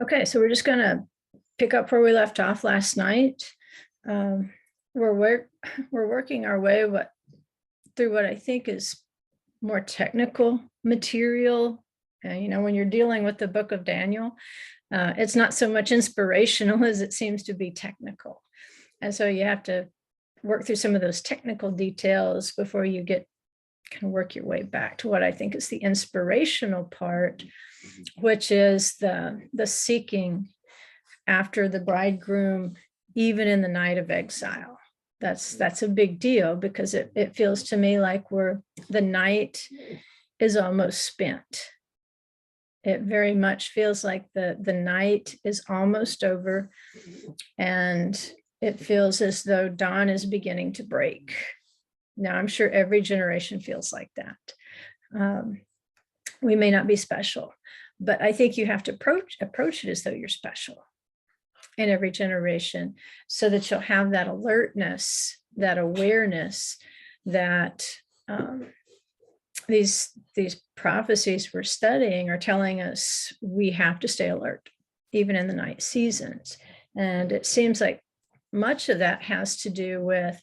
Okay, so we're just going to pick up where we left off last night. We're working our way through what I think is more technical material. And when you're dealing with the book of Daniel, it's not so much inspirational as it seems to be technical. And so you have to work through some of those technical details before you kind of work your way back to what I think is the inspirational part, which is the seeking after the bridegroom, even in the night of exile. That's a big deal, because it feels to me like the night is almost spent. It very much feels like the night is almost over, and it feels as though dawn is beginning to break. Now, I'm sure every generation feels like that. We may not be special, but I think you have to approach it as though you're special in every generation, so that you'll have that alertness, that awareness that these prophecies we're studying are telling us we have to stay alert, even in the night seasons. And it seems like much of that has to do with,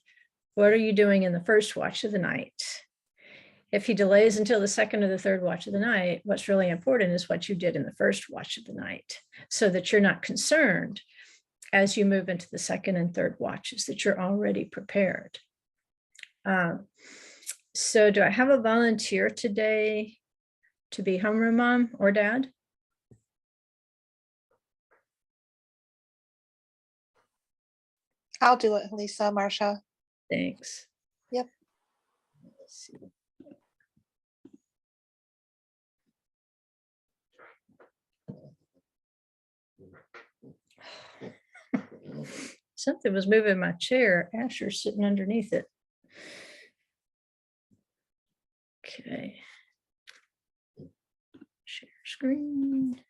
what are you doing in the first watch of the night? If he delays until the second or the third watch of the night, what's really important is what you did in the first watch of the night, so that you're not concerned as you move into the second and third watches, that you're already prepared. So do I have a volunteer today to be homeroom mom or dad? I'll do it, Lisa, Marcia. Thanks. Yep. Let's see. Something was moving my chair. Asher's sitting underneath it. Okay. Share screen.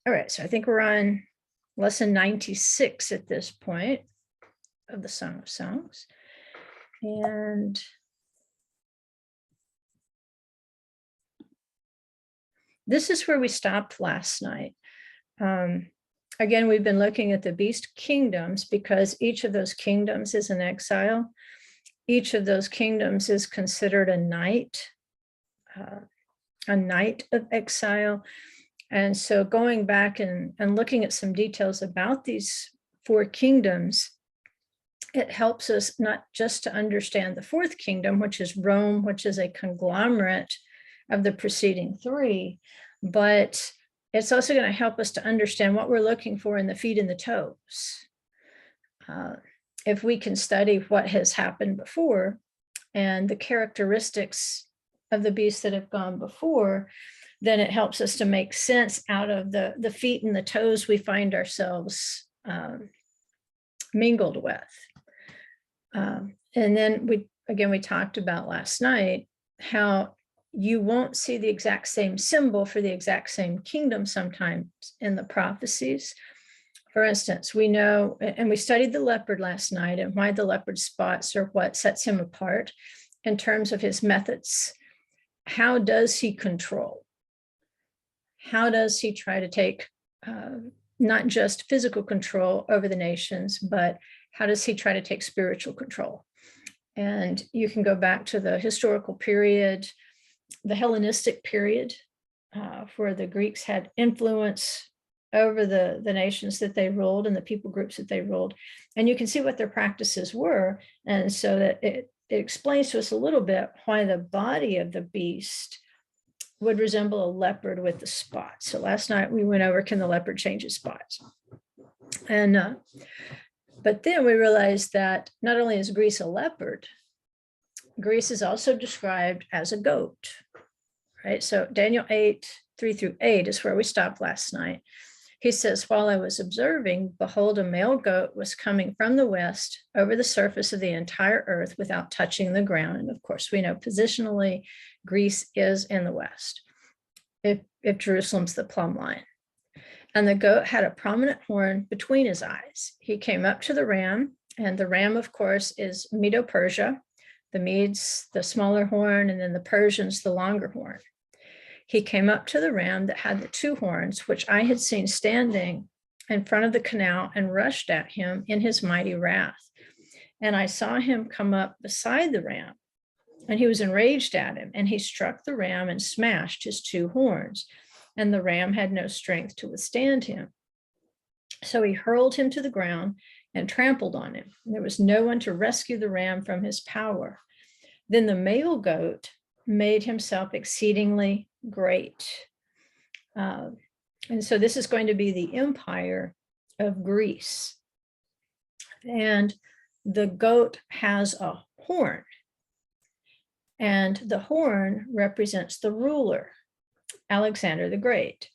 All right, so I think we're on lesson 96 at this point of the Song of Songs. And this is where we stopped last night. Again, we've been looking at the beast kingdoms, because each of those kingdoms is an exile. Each of those kingdoms is considered a night of exile. And so going back and looking at some details about these four kingdoms, it helps us not just to understand the fourth kingdom, which is Rome, which is a conglomerate of the preceding three, but it's also going to help us to understand what we're looking for in the feet and the toes. If we can study what has happened before and the characteristics of the beasts that have gone before, then it helps us to make sense out of the feet and the toes we find ourselves mingled with. And then we talked about last night how you won't see the exact same symbol for the exact same kingdom sometimes in the prophecies. For instance, we know, and we studied the leopard last night, and why the leopard spots are what sets him apart in terms of his methods. How does he control? How does he try to take not just physical control over the nations, but how does he try to take spiritual control? And you can go back to the historical period, the Hellenistic period, where the Greeks had influence over the nations that they ruled and the people groups that they ruled. And you can see what their practices were. And so that it explains to us a little bit why the body of the beast would resemble a leopard with the spots. So last night we went over, can the leopard change his spots? And but then we realized that not only is Greece a leopard, Greece is also described as a goat, right? So Daniel 8:3-8 is where we stopped last night. He says, while I was observing, behold, a male goat was coming from the west over the surface of the entire earth without touching the ground. And of course, we know positionally, Greece is in the west, if Jerusalem's the plumb line. And the goat had a prominent horn between his eyes. He came up to the ram, and the ram, of course, is Medo-Persia. the Medes, the smaller horn, and then the Persians, the longer horn. He came up to the ram that had the two horns, which I had seen standing in front of the canal, and rushed at him in his mighty wrath. And I saw him come up beside the ram, and he was enraged at him, and he struck the ram and smashed his two horns, and the ram had no strength to withstand him. So he hurled him to the ground and trampled on him. There was no one to rescue the ram from his power. Then the male goat made himself exceedingly great. And so this is going to be the empire of Greece. And the goat has a horn, and the horn represents the ruler, Alexander the Great.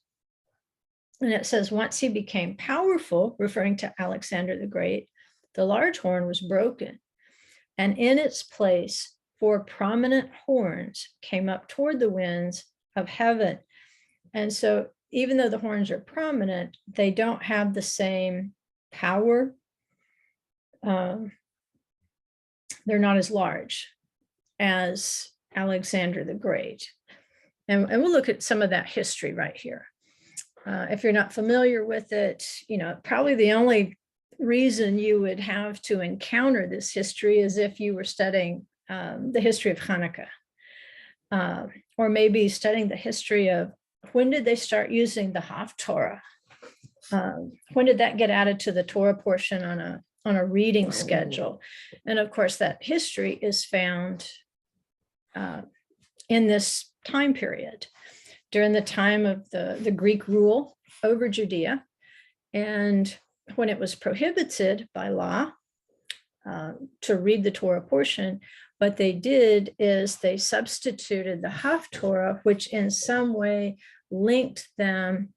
And it says, once he became powerful, referring to Alexander the Great, the large horn was broken, and in its place, 4 prominent horns came up toward the winds of heaven. And so even though the horns are prominent, they don't have the same power. They're not as large as Alexander the Great. And we'll look at some of that history right here. If you're not familiar with it, probably the only reason you would have to encounter this history is if you were studying the history of Hanukkah, or maybe studying the history of when did they start using the Haftorah? When did that get added to the Torah portion on a reading schedule? And of course, that history is found in this time period, during the time of the Greek rule over Judea. And when it was prohibited by law to read the Torah portion, what they did is they substituted the Haftorah, which in some way linked them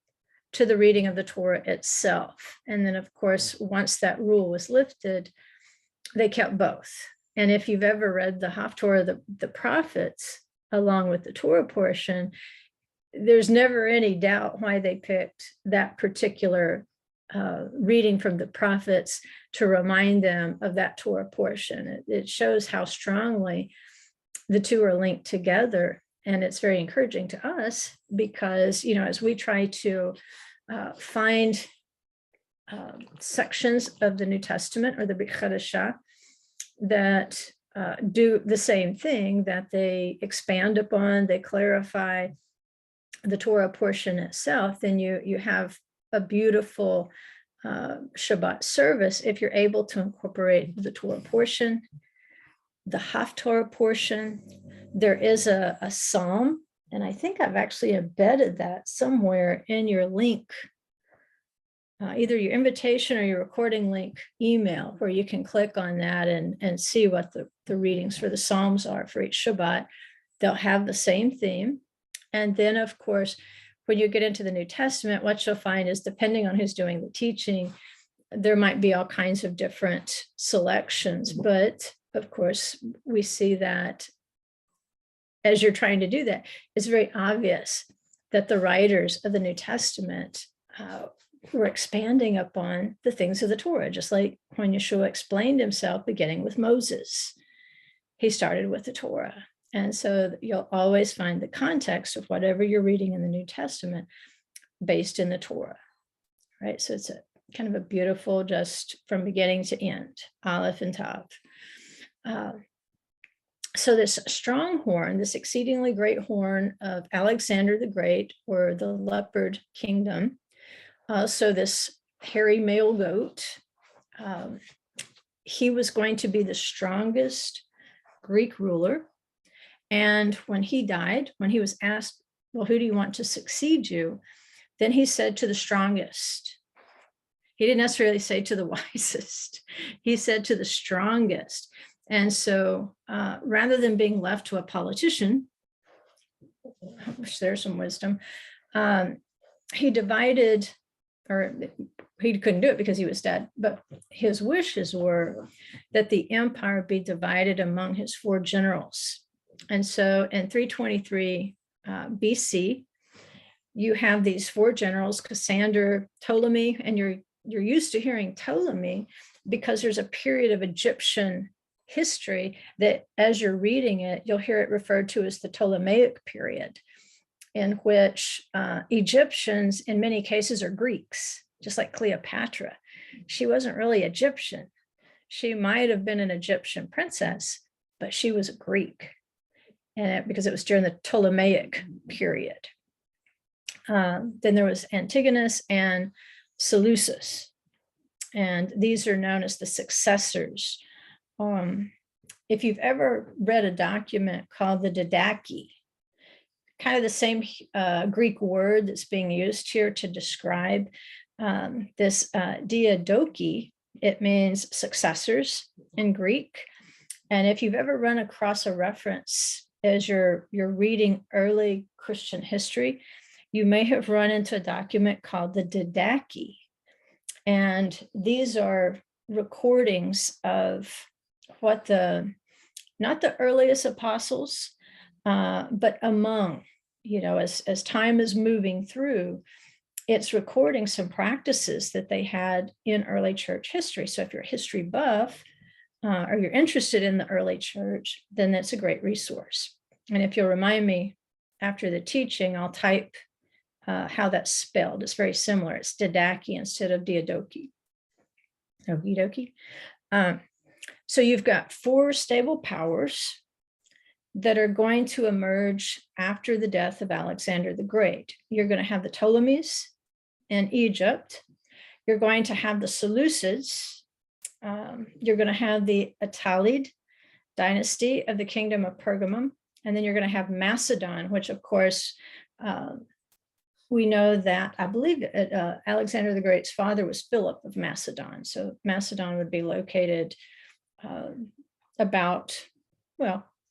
to the reading of the Torah itself. And then, of course, once that rule was lifted, they kept both. And if you've ever read the Haftorah, the prophets, along with the Torah portion, there's never any doubt why they picked that particular reading from the prophets to remind them of that Torah portion. It shows how strongly the two are linked together. And it's very encouraging to us because, as we try to find sections of the New Testament or the Brit Chadashah that do the same thing, that they expand upon, they clarify the Torah portion itself, then you have a beautiful Shabbat service if you're able to incorporate the Torah portion, the Haftorah portion. There is a psalm, and I think I've actually embedded that somewhere in your link, either your invitation or your recording link email, where you can click on that and see what the readings for the Psalms are for each Shabbat. They'll have the same theme. And then, of course, when you get into the New Testament, what you'll find is, depending on who's doing the teaching, there might be all kinds of different selections. But of course, we see that as you're trying to do that, it's very obvious that the writers of the New Testament were expanding upon the things of the Torah, just like when Yeshua explained himself beginning with Moses. He started with the Torah. And so you'll always find the context of whatever you're reading in the New Testament based in the Torah, right? So it's a kind of a beautiful, just from beginning to end, Aleph and Tav. So this strong horn, this exceedingly great horn of Alexander the Great, or the leopard kingdom, so this hairy male goat, he was going to be the strongest Greek ruler. And when he died, when he was asked, well, who do you want to succeed you? Then he said, to the strongest. He didn't necessarily say to the wisest. He said to the strongest. And so rather than being left to a politician, which there's some wisdom, he divided, or he couldn't do it because he was dead, but his wishes were that the empire be divided among his 4 generals. And so in 323 BC, you have these 4 generals, Cassander, Ptolemy, and you're used to hearing Ptolemy because there's a period of Egyptian history that as you're reading it, you'll hear it referred to as the Ptolemaic period, in which Egyptians in many cases are Greeks, just like Cleopatra. She wasn't really Egyptian. She might have been an Egyptian princess, but she was a Greek, and because it was during the Ptolemaic period. Then there was Antigonus and Seleucus, and these are known as the successors. If you've ever read a document called the Didache, kind of the same Greek word that's being used here to describe this diadochi, it means successors in Greek. And if you've ever run across a reference as you're reading early Christian history, you may have run into a document called the Didache. And these are recordings of what not the earliest apostles, but among, as time is moving through, it's recording some practices that they had in early church history. So if you're a history buff, or you're interested in the early church, then that's a great resource. And if you'll remind me after the teaching, I'll type how that's spelled. It's very similar. It's Didache instead of diadochi. Okie dokie. So you've got 4 stable powers that are going to emerge after the death of Alexander the Great. You're going to have the Ptolemies in Egypt. You're going to have the Seleucids. You're going to have the Attalid dynasty of the kingdom of Pergamum. And then you're going to have Macedon, which of course, we know that, I believe Alexander the Great's father was Philip of Macedon. So Macedon would be located about,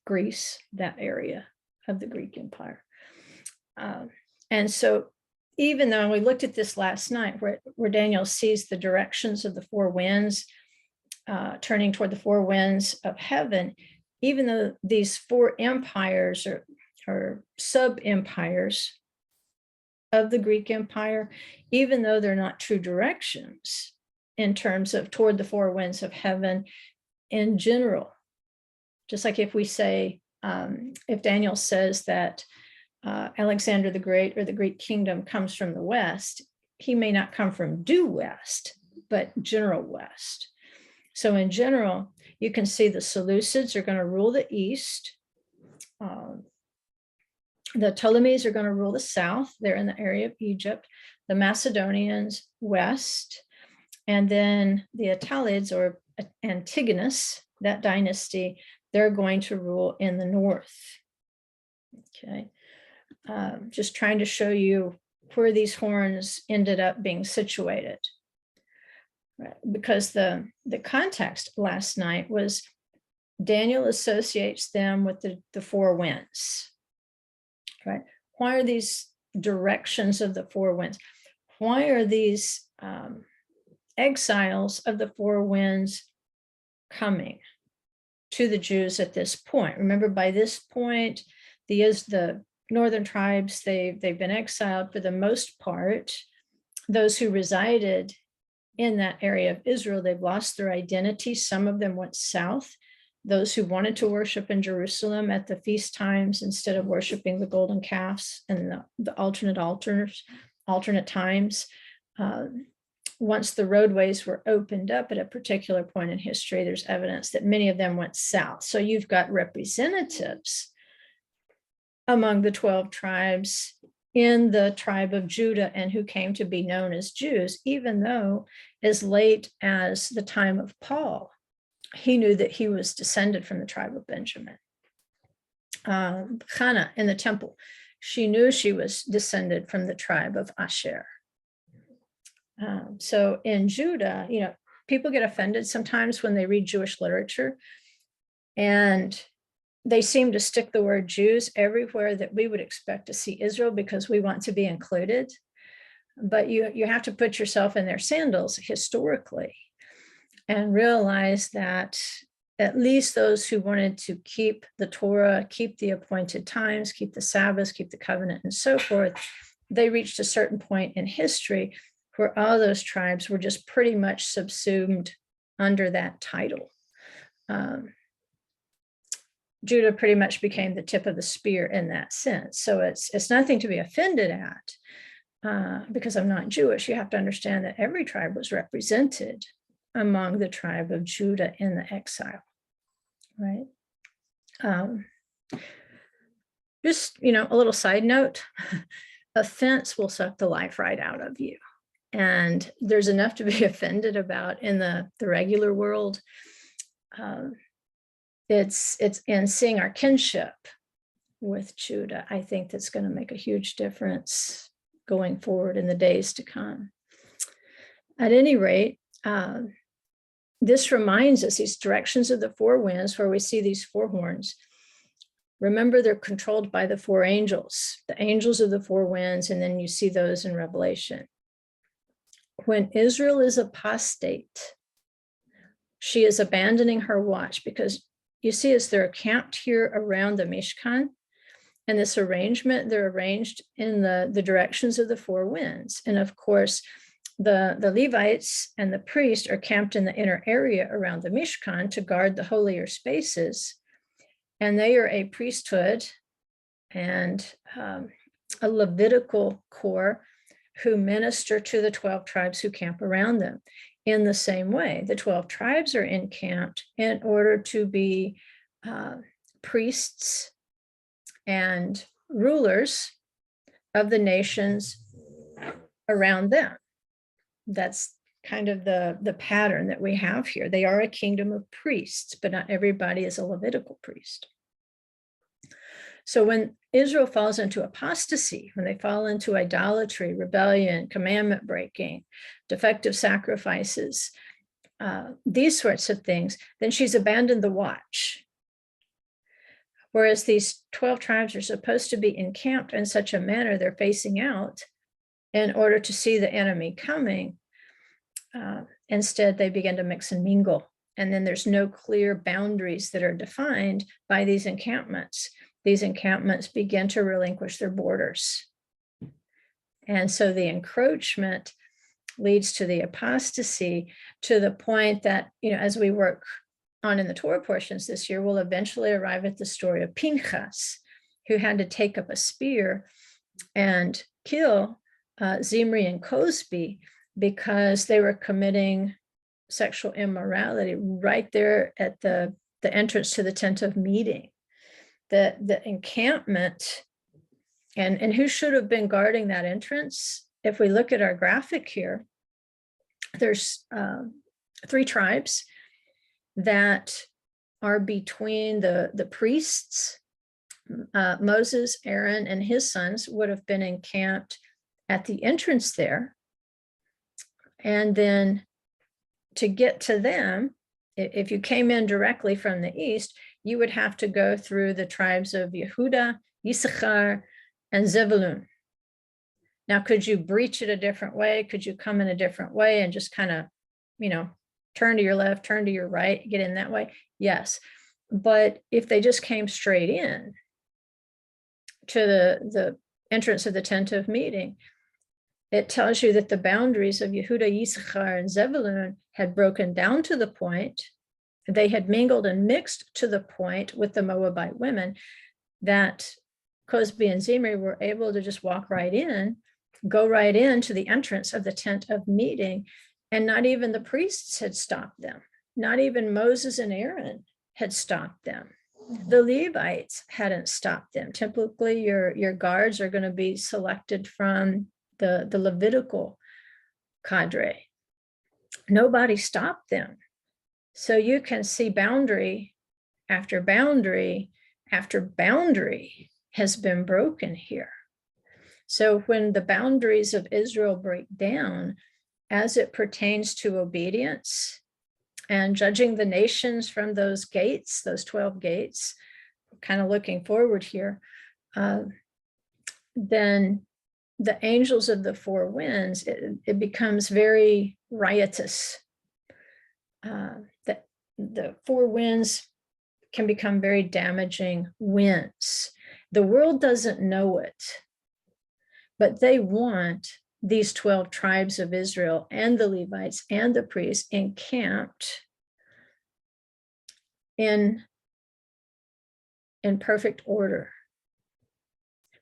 Greece, that area of the Greek Empire. And so even though we looked at this last night, where Daniel sees the directions of the 4 winds, turning toward the 4 winds of heaven, even though these 4 empires are sub-empires of the Greek Empire, even though they're not true directions in terms of toward the 4 winds of heaven in general, just like if we say, if Daniel says that Alexander the Great or the Greek kingdom comes from the west, he may not come from due west, but general west. So in general, you can see the Seleucids are going to rule the east. The Ptolemies are going to rule the south. They're in the area of Egypt. The Macedonians west. And then the Attalids, or Antigonus, that dynasty, they're going to rule in the north. Okay. Just trying to show you where these horns ended up being situated. Right? Because the context last night was Daniel associates them with the 4 winds. Right? Why are these directions of the 4 winds? Why are these exiles of the 4 winds coming to the Jews at this point? Remember, by this point, the northern tribes, they've been exiled for the most part. Those who resided in that area of Israel, they've lost their identity. Some of them went south. Those who wanted to worship in Jerusalem at the feast times instead of worshiping the golden calves and the alternate times. Once the roadways were opened up at a particular point in history, there's evidence that many of them went south. So you've got representatives among the 12 tribes in the tribe of Judah and who came to be known as Jews, even though as late as the time of Paul, he knew that he was descended from the tribe of Benjamin. Hannah in the temple, she knew she was descended from the tribe of Asher. So in Judah, people get offended sometimes when they read Jewish literature, and they seem to stick the word Jews everywhere that we would expect to see Israel because we want to be included. But you have to put yourself in their sandals historically and realize that at least those who wanted to keep the Torah, keep the appointed times, keep the Sabbaths, keep the covenant, and so forth, they reached a certain point in history where all those tribes were just pretty much subsumed under that title. Judah pretty much became the tip of the spear in that sense. So it's nothing to be offended at, because I'm not Jewish. You have to understand that every tribe was represented among the tribe of Judah in the exile, right? Just, a little side note, offense will suck the life right out of you. And there's enough to be offended about in the regular world. It's in seeing our kinship with Judah. I think that's going to make a huge difference going forward in the days to come. At any rate, this reminds us, these directions of the four winds, where we see these four horns. Remember, they're controlled by the four angels, the angels of the four winds, and then you see those in Revelation. When Israel is apostate, she is abandoning her watch, because you see, as they're camped here around the Mishkan, and this arrangement, they're arranged in the directions of the four winds. And of course, the Levites and the priest are camped in the inner area around the Mishkan to guard the holier spaces. And they are a priesthood and a Levitical corps who minister to the 12 tribes who camp around them. In the same way, the 12 tribes are encamped in order to be priests and rulers of the nations around them. That's kind of the pattern that we have here. They are a kingdom of priests, but not everybody is a Levitical priest. So when Israel falls into apostasy, when they fall into idolatry, rebellion, commandment breaking, defective sacrifices, these sorts of things, then she's abandoned the watch. Whereas these 12 tribes are supposed to be encamped in such a manner they're facing out in order to see the enemy coming. Instead, they begin to mix and mingle. And then there's no clear boundaries that are defined by these encampments. These encampments begin to relinquish their borders. And so the encroachment leads to the apostasy, to the point that, as we work on in the Torah portions this year, we'll eventually arrive at the story of Pinchas, who had to take up a spear and kill Zimri and Cosbi because they were committing sexual immorality right there at the entrance to the tent of meeting. The encampment, and who should have been guarding that entrance? If we look at our graphic here, there's 3 tribes that are between the priests. Moses, Aaron, and his sons would have been encamped at the entrance there. And then to get to them, if you came in directly from the east, you would have to go through the tribes of Yehuda, Yisachar, and Zebulun. Now, could you breach it a different way? Could you come in a different way and just kind of, turn to your left, turn to your right, get in that way? Yes. But if they just came straight in to the entrance of the tent of meeting, it tells you that the boundaries of Yehuda, Yisachar, and Zebulun had broken down to the point, they had mingled and mixed to the point with the Moabite women that Cosbi and Zimri were able to just walk right in, go right into the entrance of the tent of meeting, and not even the priests had stopped them. Not even Moses and Aaron had stopped them. The Levites hadn't stopped them. Typically, your guards are going to be selected from the Levitical cadre. Nobody stopped them. So you can see boundary after boundary after boundary has been broken here. So when the boundaries of Israel break down as it pertains to obedience and judging the nations from those gates, those 12 gates, kind of looking forward here, then the angels of the 4 winds, it becomes very riotous. The 4 winds can become very damaging winds. The world doesn't know it, but they want these 12 tribes of Israel and the Levites and the priests encamped in in perfect order,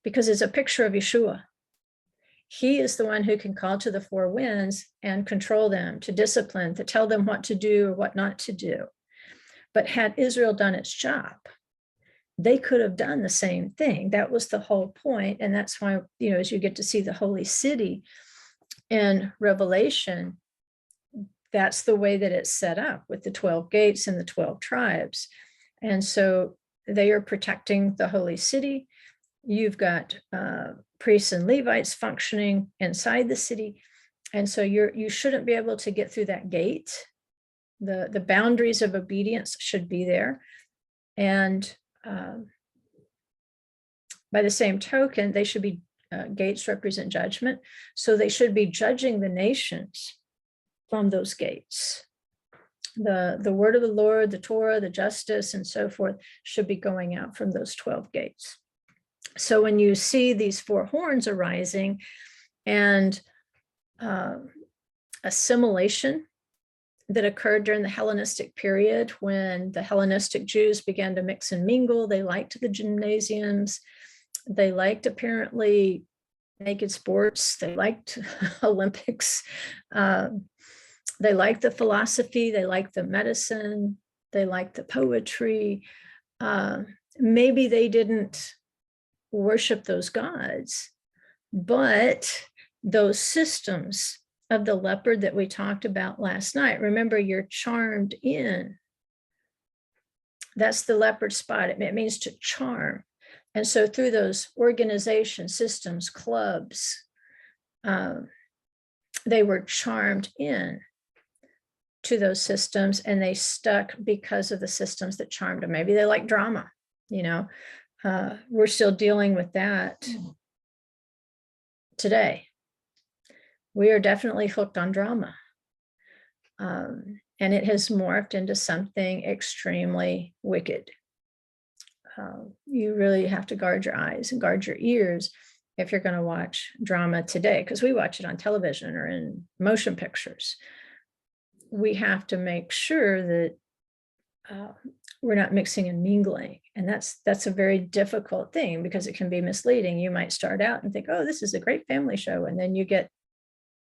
because it's a picture of Yeshua. He is the one who can call to the four winds and control them, to discipline, to tell them what to do or what not to do. But had Israel done its job, they could have done the same thing. That was the whole point. And that's why, as you get to see the holy city in Revelation, that's the way that it's set up, with the 12 gates and the 12 tribes. And so they are protecting the holy city. You've got priests and Levites functioning inside the city. And so you shouldn't be able to get through that gate. The boundaries of obedience should be there. And by the same token, they should be, gates represent judgment. So they should be judging the nations from those gates. The word of the Lord, the Torah, the justice, and so forth should be going out from those 12 gates. So when you see these four horns arising and assimilation that occurred during the Hellenistic period, when the Hellenistic Jews began to mix and mingle, they liked the gymnasiums, they liked apparently naked sports, they liked Olympics, they liked the philosophy, they liked the medicine, they liked the poetry. Maybe they didn't worship those gods, but those systems of the leopard that we talked about last night, remember, you're charmed in. That's the leopard spot. It means to charm. And so through those organization systems, clubs, they were charmed in to those systems, and they stuck because of the systems that charmed them. Maybe they like drama, we're still dealing with that today. We are definitely hooked on drama. And it has morphed into something extremely wicked. You really have to guard your eyes and guard your ears if you're going to watch drama today, because we watch it on television or in motion pictures. We have to make sure that we're not mixing and mingling. And that's a very difficult thing, because it can be misleading. You might start out and think, oh, this is a great family show. And then you get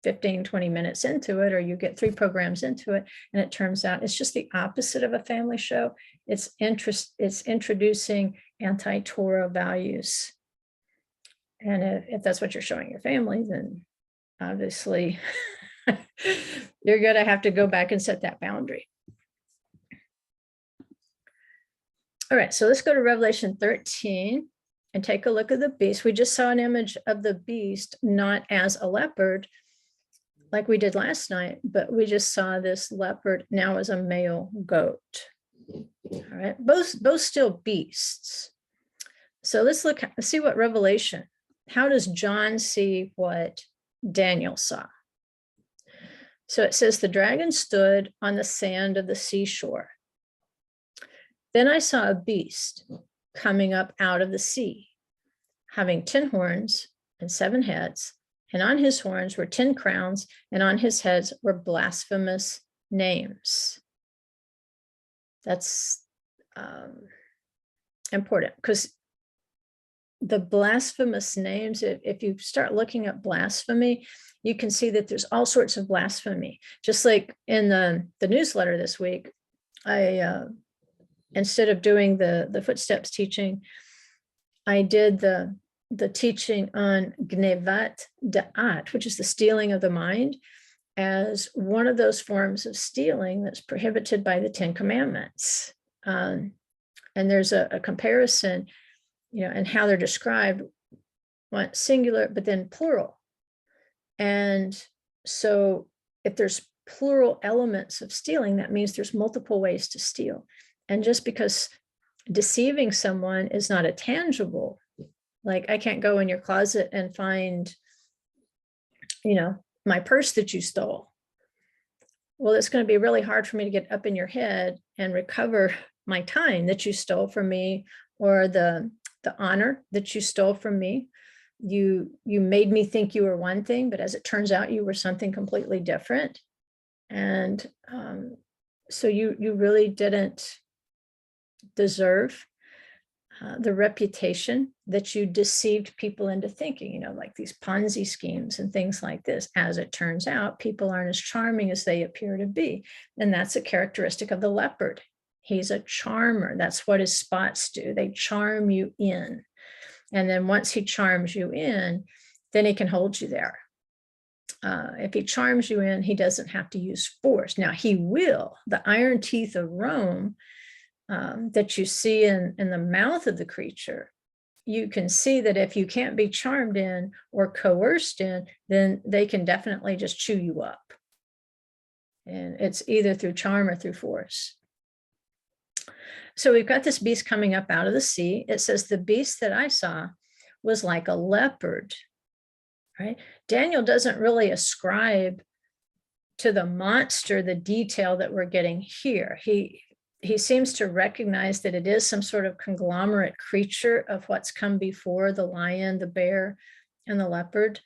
15, 20 minutes into it, or you get 3 programs into it, and it turns out it's just the opposite of a family show. It's introducing anti-Torah values. And if that's what you're showing your family, then obviously you're going to have to go back and set that boundary. All right, so let's go to Revelation 13 and take a look at the beast. We just saw an image of the beast, not as a leopard like we did last night, but we just saw this leopard now as a male goat. All right, both still beasts. So let's see what Revelation, how does John see what Daniel saw? So it says, the dragon stood on the sand of the seashore. Then I saw a beast coming up out of the sea, having 10 horns and 7 heads, and on his horns were 10 crowns, and on his heads were blasphemous names. That's important, because the blasphemous names, if you start looking at blasphemy, you can see that there's all sorts of blasphemy. Just like in the newsletter this week, I instead of doing the footsteps teaching, I did the teaching on gnevat da'at, which is the stealing of the mind, as one of those forms of stealing that's prohibited by the 10 Commandments. And there's a comparison, and how they're described, one singular, but then plural. And so if there's plural elements of stealing, that means there's multiple ways to steal. And just because deceiving someone is not a tangible, like I can't go in your closet and find, my purse that you stole. Well, it's going to be really hard for me to get up in your head and recover my time that you stole from me, or the honor that you stole from me. You made me think you were one thing, but as it turns out, you were something completely different. And so you really didn't deserve the reputation that you deceived people into thinking, like these Ponzi schemes and things like this. As it turns out, people aren't as charming as they appear to be. And that's a characteristic of the leopard. He's a charmer. That's what his spots do. They charm you in. And then once he charms you in, then he can hold you there. If he charms you in, he doesn't have to use force. Now he will. The iron teeth of Rome that you see in the mouth of the creature, you can see that if you can't be charmed in or coerced in, then they can definitely just chew you up. And it's either through charm or through force. So we've got this beast coming up out of the sea. It says the beast that I saw was like a leopard, right? Daniel doesn't really ascribe to the monster the detail that we're getting here. He seems to recognize that it is some sort of conglomerate creature of what's come before the lion, the bear, and the leopard.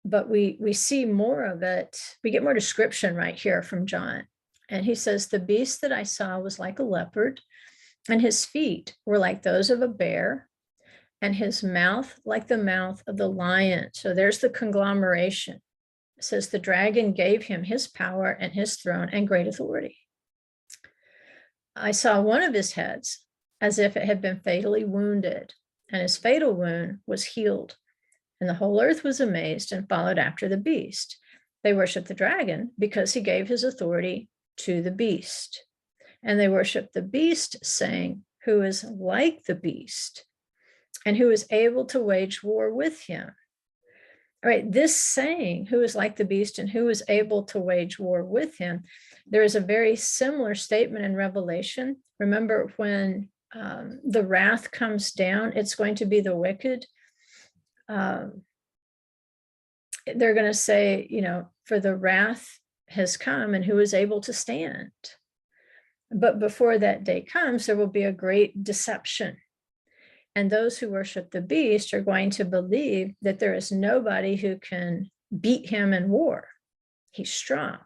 But we see more of it. We get more description right here from John. And he says, the beast that I saw was like a leopard, and his feet were like those of a bear, and his mouth like the mouth of the lion. So there's the conglomeration. It says the dragon gave him his power and his throne and great authority. I saw one of his heads as if it had been fatally wounded, and his fatal wound was healed. And the whole earth was amazed and followed after the beast. They worshiped the dragon because he gave his authority to the beast. And they worshiped the beast, saying, who is like the beast and who is able to wage war with him. All right, this saying, who is like the beast and who is able to wage war with him, there is a very similar statement in Revelation. Remember, when the wrath comes down, it's going to be the wicked. They're going to say, for the wrath has come and who is able to stand. But before that day comes, there will be a great deception. And those who worship the beast are going to believe that there is nobody who can beat him in war. He's strong.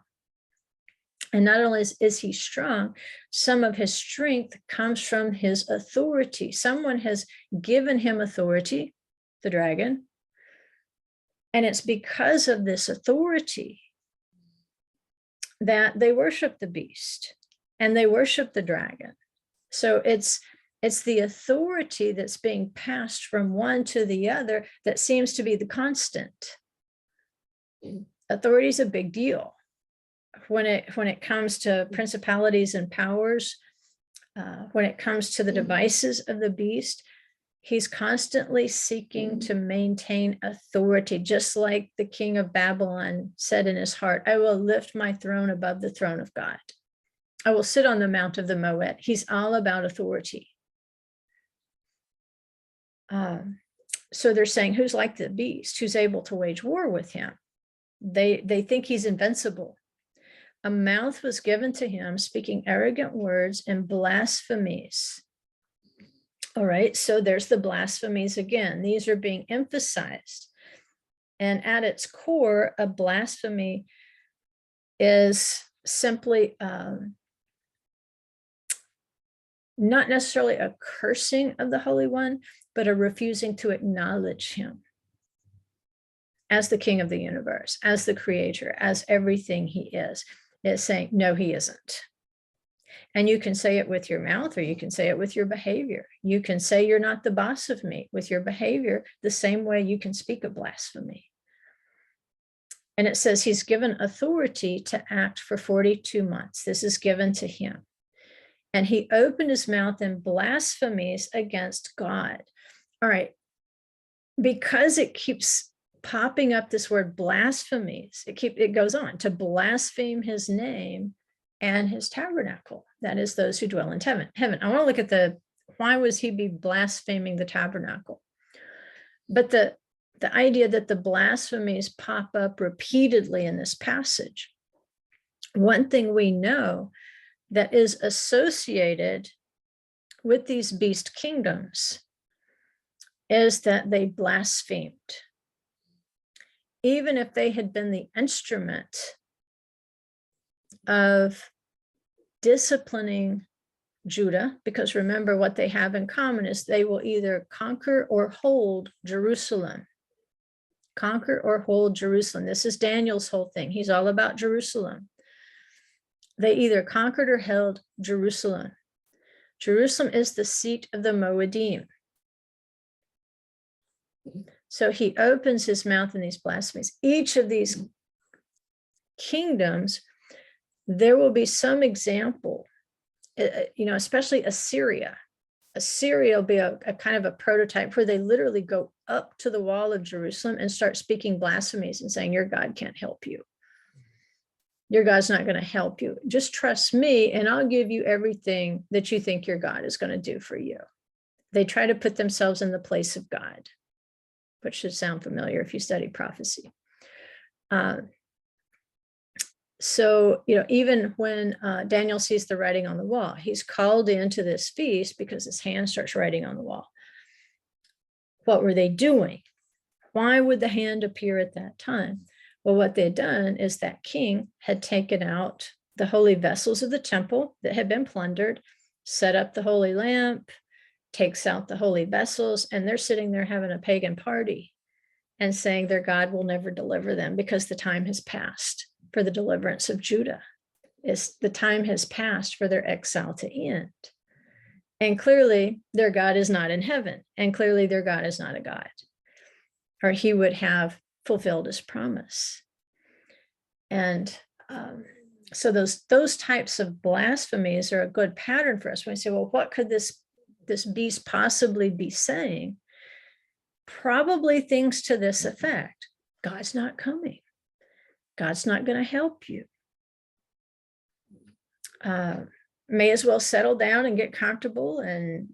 And not only is he strong, some of his strength comes from his authority. Someone has given him authority, the dragon. And it's because of this authority that they worship the beast and they worship the dragon. So it's the authority that's being passed from one to the other that seems to be the constant. Authority is a big deal. When it comes to principalities and powers, when it comes to the devices of the beast, he's constantly seeking to maintain authority, just like the king of Babylon said in his heart, I will lift my throne above the throne of God. I will sit on the mount of the Moet. He's all about authority. So they're saying, who's like the beast, who's able to wage war with him? They think he's invincible. A mouth was given to him, speaking arrogant words and blasphemies. All right, so there's the blasphemies again. These are being emphasized. And at its core, a blasphemy is simply not necessarily a cursing of the Holy One, but a refusing to acknowledge him as the King of the universe, as the creator, as everything he is. It's saying, no, he isn't. And you can say it with your mouth, or you can say it with your behavior. You can say you're not the boss of me with your behavior, the same way you can speak a blasphemy. And it says he's given authority to act for 42 months. This is given to him. And he opened his mouth in blasphemies against God. All right, because it keeps popping up this word blasphemies, it goes on to blaspheme his name and his tabernacle. That is those who dwell in heaven. I want to look at why was he be blaspheming the tabernacle? But the idea that the blasphemies pop up repeatedly in this passage. One thing we know that is associated with these beast kingdoms is that they blasphemed. Even if they had been the instrument of disciplining Judah, because remember what they have in common is they will either conquer or hold Jerusalem. Conquer or hold Jerusalem. This is Daniel's whole thing. He's all about Jerusalem. They either conquered or held Jerusalem. Jerusalem is the seat of the Moedim. So he opens his mouth in these blasphemies. Each of these kingdoms, there will be some example, especially Assyria. Assyria will be a kind of a prototype where they literally go up to the wall of Jerusalem and start speaking blasphemies and saying, your God can't help you. Your God's not going to help you. Just trust me and I'll give you everything that you think your God is going to do for you. They try to put themselves in the place of God, which should sound familiar if you study prophecy. So, even when Daniel sees the writing on the wall, he's called into this feast because his hand starts writing on the wall. What were they doing? Why would the hand appear at that time? Well, what they'd done is that king had taken out the holy vessels of the temple that had been plundered, set up the holy lamp, takes out the holy vessels, and they're sitting there having a pagan party and saying their God will never deliver them because the time has passed for the deliverance of Judah. The time has passed for their exile to end. And clearly their God is not in heaven. And clearly their God is not a God, or he would have fulfilled his promise. And so those types of blasphemies are a good pattern for us. When we say, well, what could this beast possibly be saying? Probably things to this effect. God's not coming. God's not going to help you. May as well settle down and get comfortable and,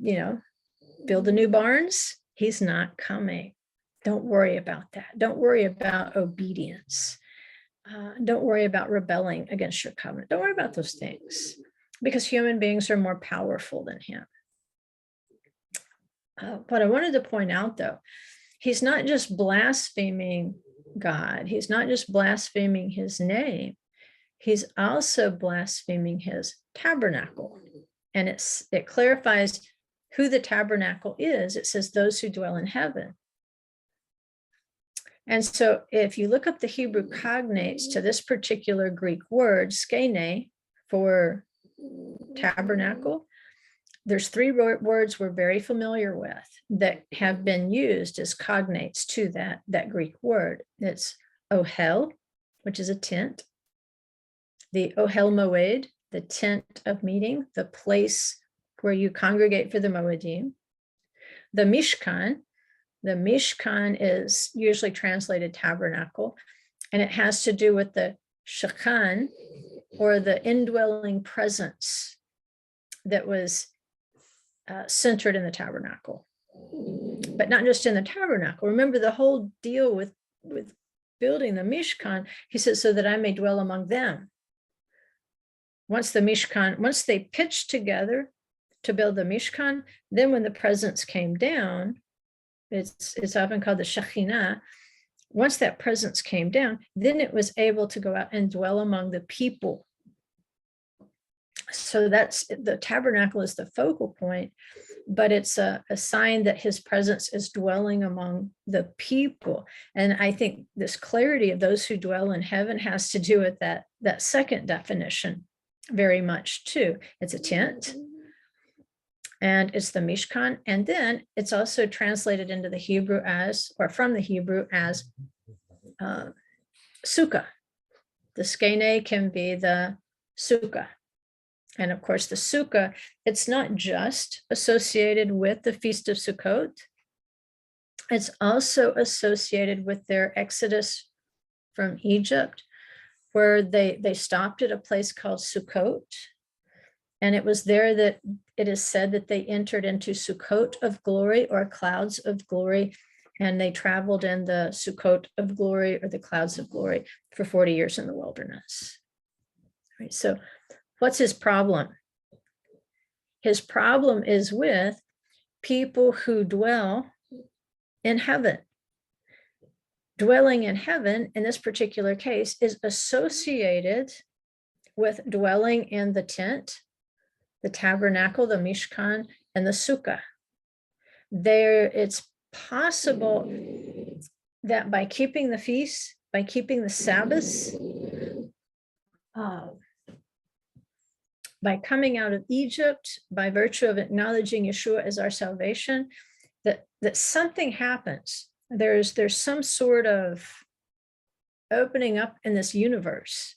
build the new barns. He's not coming. Don't worry about that. Don't worry about obedience. Don't worry about rebelling against your covenant. Don't worry about those things because human beings are more powerful than him. What I wanted to point out, though, he's not just blaspheming God. He's not just blaspheming his name. He's also blaspheming his tabernacle. And it clarifies who the tabernacle is. It says those who dwell in heaven. And so if you look up the Hebrew cognates to this particular Greek word, skene, for tabernacle, there's three words we're very familiar with that have been used as cognates to that Greek word. It's ohel, which is a tent, the ohel moed, the tent of meeting, the place where you congregate for the moedim, the mishkan. The mishkan is usually translated tabernacle, and it has to do with the shakan, or the indwelling presence that was centered in the tabernacle, but not just in the tabernacle. Remember the whole deal with building the Mishkan, he says, so that I may dwell among them. Once they pitched together to build the Mishkan, then when the presence came down, it's often called the Shekhinah. Once that presence came down, then it was able to go out and dwell among the people. So that's the tabernacle is the focal point, but it's a sign that his presence is dwelling among the people. And I think this clarity of those who dwell in heaven has to do with that second definition very much too. It's a tent, and it's the Mishkan, and then it's also translated into the Hebrew from the Hebrew as sukkah. The skene can be the sukkah. And of course, the sukkah, it's not just associated with the Feast of Sukkot. It's also associated with their exodus from Egypt, where they stopped at a place called Sukkot. And it was there that it is said that they entered into Sukkot of glory, or clouds of glory, and they traveled in the Sukkot of glory, or the clouds of glory, for 40 years in the wilderness. Right, so what's his problem? His problem is with people who dwell in heaven. Dwelling in heaven, in this particular case, is associated with dwelling in the tent, the tabernacle, the Mishkan, and the Sukkah. There, it's possible that by keeping the feasts, by keeping the Sabbaths, by coming out of Egypt, by virtue of acknowledging Yeshua as our salvation, that something happens. There's some sort of opening up in this universe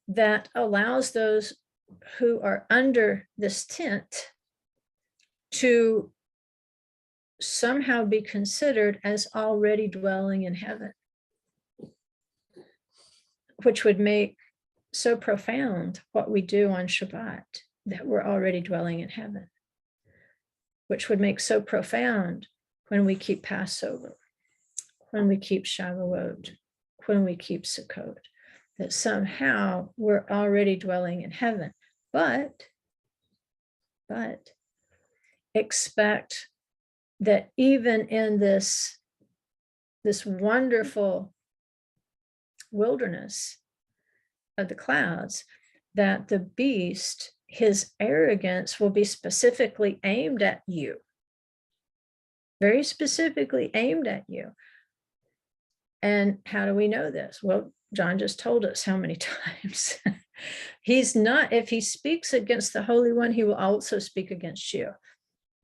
that allows those who are under this tent to somehow be considered as already dwelling in heaven, which would make so profound what we do on Shabbat, that we're already dwelling in heaven, which would make so profound when we keep Passover, when we keep Shavuot, when we keep Sukkot, that somehow we're already dwelling in heaven. But expect that even in this wonderful wilderness of the clouds, that the beast, his arrogance will be specifically aimed at you, very specifically aimed at you. And how do we know this? Well, John just told us how many times. He's not, if he speaks against the Holy One, he will also speak against you.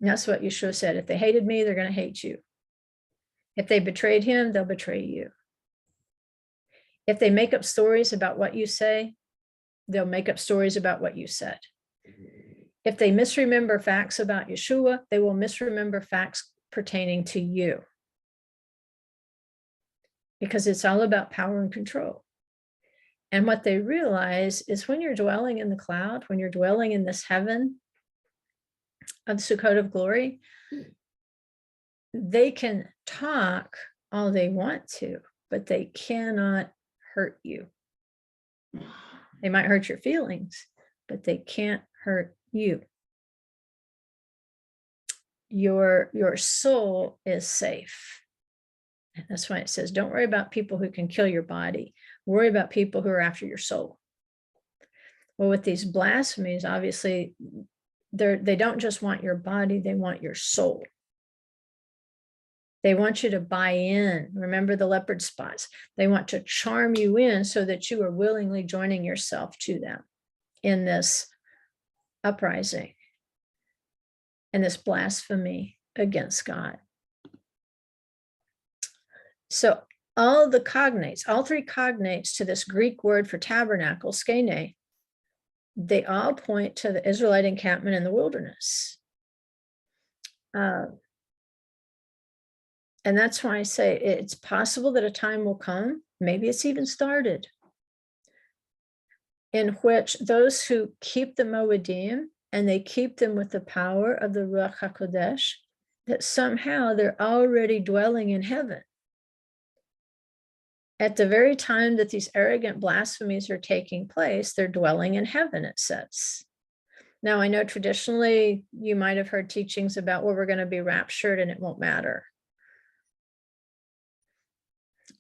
And that's what Yeshua said. If they hated me, they're going to hate you. If they betrayed him, they'll betray you. If they make up stories about what you say, they'll make up stories about what you said. If they misremember facts about Yeshua, they will misremember facts pertaining to you. Because it's all about power and control. And what they realize is when you're dwelling in the cloud, when you're dwelling in this heaven of the Sukkot of glory, they can talk all they want to, but they cannot hurt you. They might hurt your feelings, but they can't hurt you. Your soul is safe. And that's why it says, don't worry about people who can kill your body. Worry about people who are after your soul. Well, with these blasphemies, obviously, they don't just want your body, they want your soul. They want you to buy in. Remember the leopard spots. They want to charm you in so that you are willingly joining yourself to them in this uprising and this blasphemy against God. So all the cognates, all three cognates to this Greek word for tabernacle, skene, they all point to the Israelite encampment in the wilderness. And that's why I say it's possible that a time will come, maybe it's even started, in which those who keep the Moedim, and they keep them with the power of the Ruach HaKodesh, that somehow they're already dwelling in heaven. At the very time that these arrogant blasphemies are taking place, they're dwelling in heaven, it says. Now, I know traditionally you might have heard teachings about, well, we're going to be raptured and it won't matter.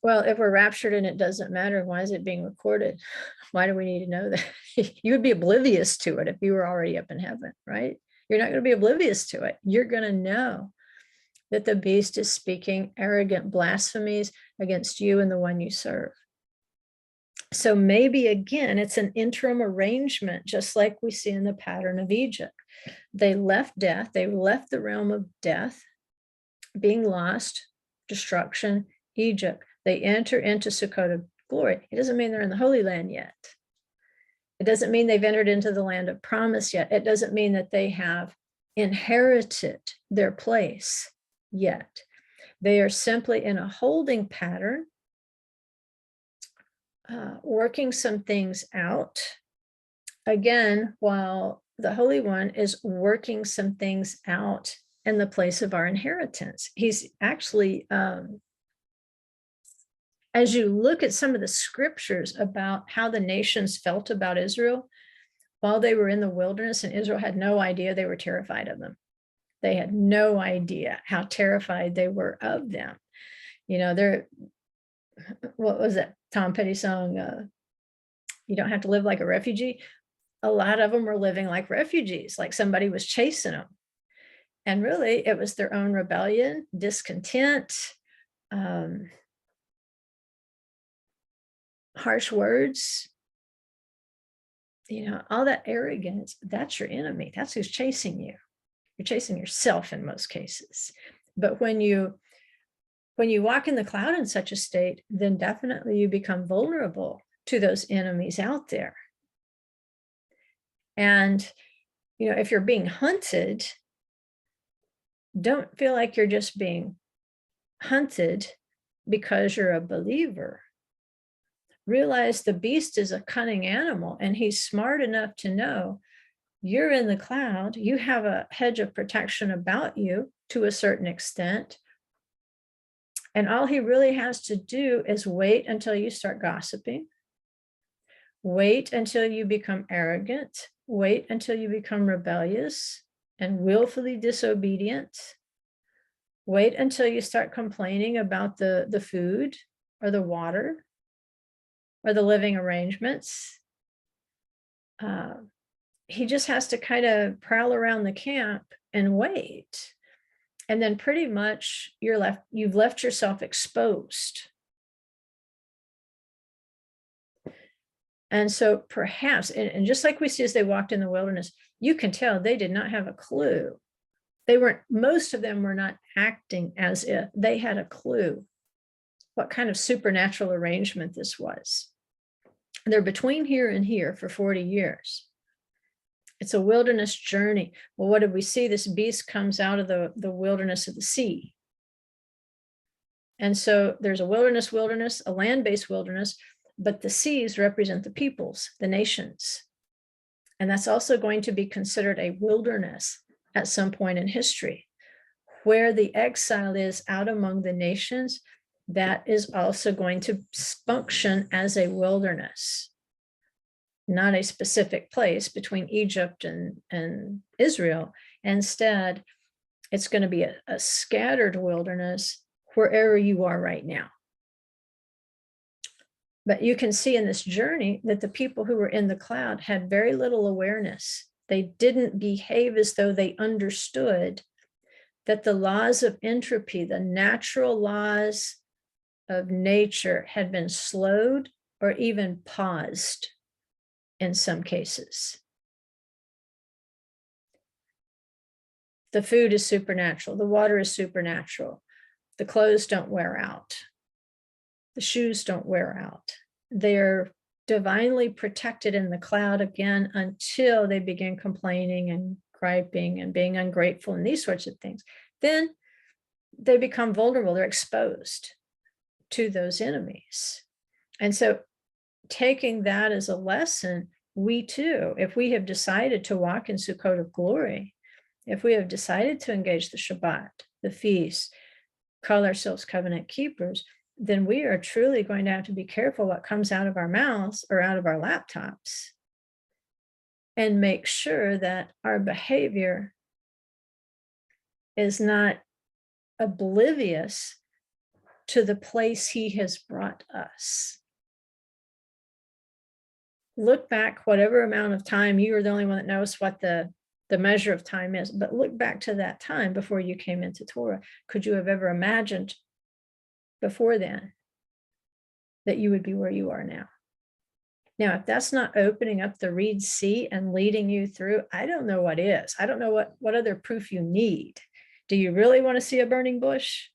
Well, if we're raptured and it doesn't matter, why is it being recorded? Why do we need to know that? You would be oblivious to it if you were already up in heaven, right? You're not going to be oblivious to it. You're going to know that the beast is speaking arrogant blasphemies against you and the one you serve. So maybe again, it's an interim arrangement, just like we see in the pattern of Egypt. They left death, they left the realm of death, being lost, destruction, Egypt. They enter into Sukkot of glory. It doesn't mean they're in the Holy Land yet. It doesn't mean they've entered into the land of promise yet. It doesn't mean that they have inherited their place yet. They are simply in a holding pattern, working some things out. Again, while the Holy One is working some things out in the place of our inheritance. He's actually, as you look at some of the scriptures about how the nations felt about Israel while they were in the wilderness, and Israel had no idea, they were terrified of them. They had no idea how terrified they were of them. You know, what was that Tom Petty song? You don't have to live like a refugee. a lot of them were living like refugees, like somebody was chasing them. And really, it was their own rebellion, discontent, harsh words, all that arrogance. That's your enemy. That's who's chasing you. You're chasing yourself in most cases. But when you walk in the cloud in such a state, then definitely you become vulnerable to those enemies out there. And, if you're being hunted, don't feel like you're just being hunted because you're a believer. Realize the beast is a cunning animal, and he's smart enough to know you're in the cloud. You have a hedge of protection about you to a certain extent. And all he really has to do is wait until you start gossiping. Wait until you become arrogant. Wait until you become rebellious and willfully disobedient. Wait until you start complaining about the food or the water or the living arrangements. He just has to kind of prowl around the camp and wait. And then pretty much you've left yourself exposed. And so perhaps, and just like we see as they walked in the wilderness, you can tell they did not have a clue. Most of them were not acting as if they had a clue what kind of supernatural arrangement this was. They're between here and here for 40 years. It's a wilderness journey. Well, what did we see? This beast comes out of the wilderness of the sea. And so there's a wilderness, a land-based wilderness, but the seas represent the peoples, the nations. And that's also going to be considered a wilderness at some point in history. Where the exile is out among the nations, that is also going to function as a wilderness. Not a specific place between Egypt and Israel. Instead, it's going to be a scattered wilderness wherever you are right now. But you can see in this journey that the people who were in the cloud had very little awareness. They didn't behave as though they understood that the laws of entropy, the natural laws of nature, had been slowed or even paused in some cases. The food is supernatural. The water is supernatural. The clothes don't wear out. The shoes don't wear out. They're divinely protected in the cloud again until they begin complaining and griping and being ungrateful and these sorts of things. Then they become vulnerable. They're exposed to those enemies. And so taking that as a lesson, we too, if we have decided to walk in Sukkot of glory, if we have decided to engage the Shabbat, the feast, call ourselves covenant keepers, then we are truly going to have to be careful what comes out of our mouths or out of our laptops and make sure that our behavior is not oblivious to the place he has brought us. Look back, whatever amount of time, you are the only one that knows what the measure of time is, but look back to that time before you came into Torah. Could you have ever imagined before then that you would be where you are now? Now, if that's not opening up the Reed Sea and leading you through, I don't know what is. I don't know what other proof you need. Do you really want to see a burning bush?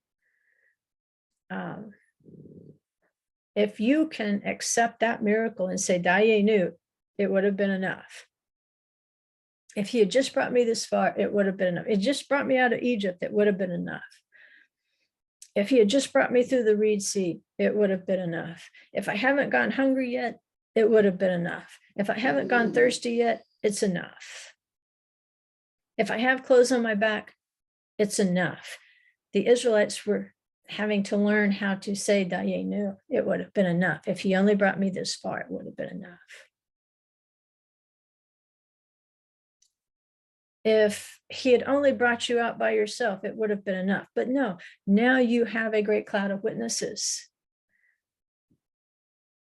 If you can accept that miracle and say, Dayenu, it would have been enough. If he had just brought me this far, it would have been enough. It just brought me out of Egypt, it would have been enough. If he had just brought me through the Reed Sea, it would have been enough. If I haven't gone hungry yet, it would have been enough. If I haven't gone thirsty yet, it's enough. If I have clothes on my back, it's enough. The Israelites were having to learn how to say Dayenu. It would have been enough. If he only brought me this far, it would have been enough. If he had only brought you out by yourself, it would have been enough. But no, now you have a great cloud of witnesses.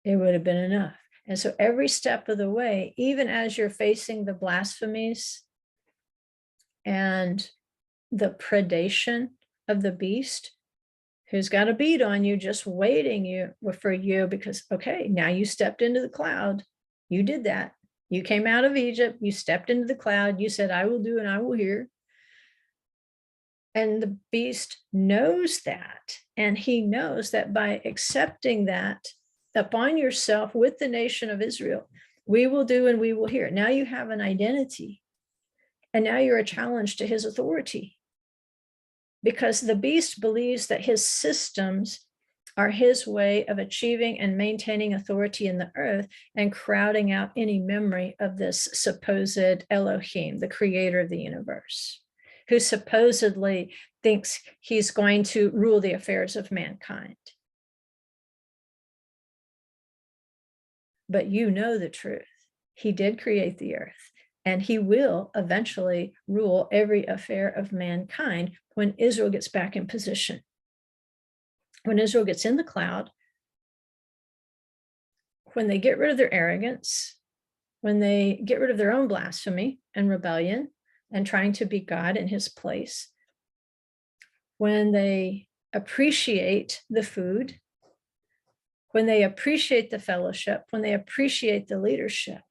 It would have been enough. And so every step of the way, even as you're facing the blasphemies and the predation of the beast, who's got a bead on you, just waiting for you, because, okay, now you stepped into the cloud. You did that. You came out of Egypt. You stepped into the cloud. You said, I will do and I will hear. And the beast knows that. And he knows that by accepting that upon yourself with the nation of Israel, we will do and we will hear. Now you have an identity. And now you're a challenge to his authority. Because the beast believes that his systems are his way of achieving and maintaining authority in the earth and crowding out any memory of this supposed Elohim, the creator of the universe, who supposedly thinks he's going to rule the affairs of mankind. But you know the truth. He did create the earth, and he will eventually rule every affair of mankind when Israel gets back in position. When Israel gets in the cloud, when they get rid of their arrogance, when they get rid of their own blasphemy and rebellion and trying to be God in his place, when they appreciate the food, when they appreciate the fellowship, when they appreciate the leadership,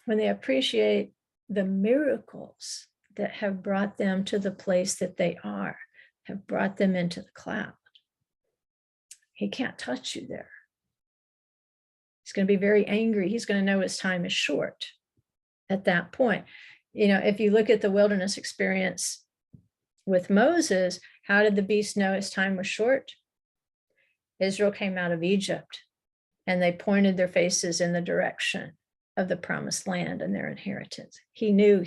when they appreciate the miracles that have brought them to the place that they are, have brought them into the cloud. He can't touch you there. He's going to be very angry. He's going to know his time is short at that point. You know, if you look at the wilderness experience with Moses, how did the beast know his time was short? Israel came out of Egypt and they pointed their faces in the direction of the promised land and their inheritance. He knew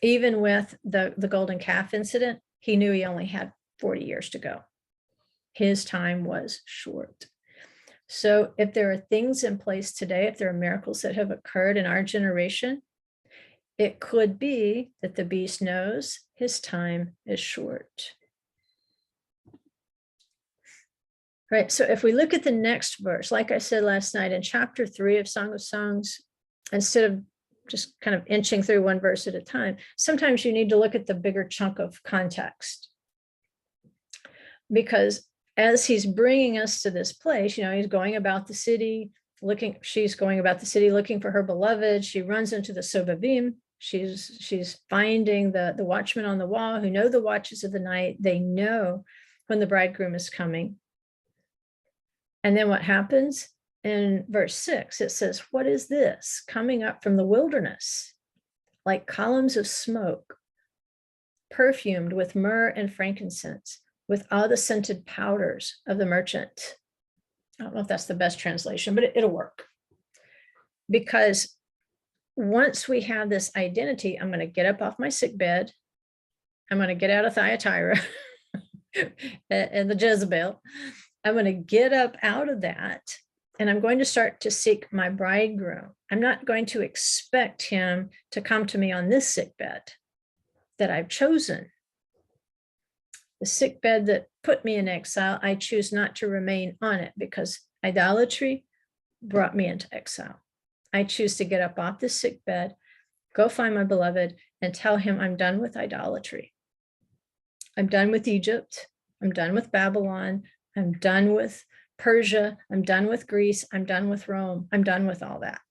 even with the golden calf incident, he knew he only had 40 years to go. His time was short. So if there are things in place today, if there are miracles that have occurred in our generation, it could be that the beast knows his time is short. Right, so if we look at the next verse, like I said last night, in chapter 3 of Song of Songs, instead of just kind of inching through one verse at a time, sometimes you need to look at the bigger chunk of context. Because as he's bringing us to this place, you know, he's going about the city, she's going about the city looking for her beloved. She runs into the Sobabim. She's finding the watchmen on the wall who know the watches of the night. They know when the bridegroom is coming. And then what happens? In verse 6, it says, what is this coming up from the wilderness? Like columns of smoke, perfumed with myrrh and frankincense, with all the scented powders of the merchant. I don't know if that's the best translation, but it'll work. Because once we have this identity, I'm going to get up off my sick bed. I'm going to get out of Thyatira and the Jezebel. I'm going to get up out of that, and I'm going to start to seek my bridegroom. I'm not going to expect him to come to me on this sick bed that I've chosen. The sick bed that put me in exile, I choose not to remain on it because idolatry brought me into exile. I choose to get up off this sick bed, go find my beloved, and tell him I'm done with idolatry. I'm done with Egypt. I'm done with Babylon. I'm done with Persia. I'm done with Greece. I'm done with Rome. I'm done with all that.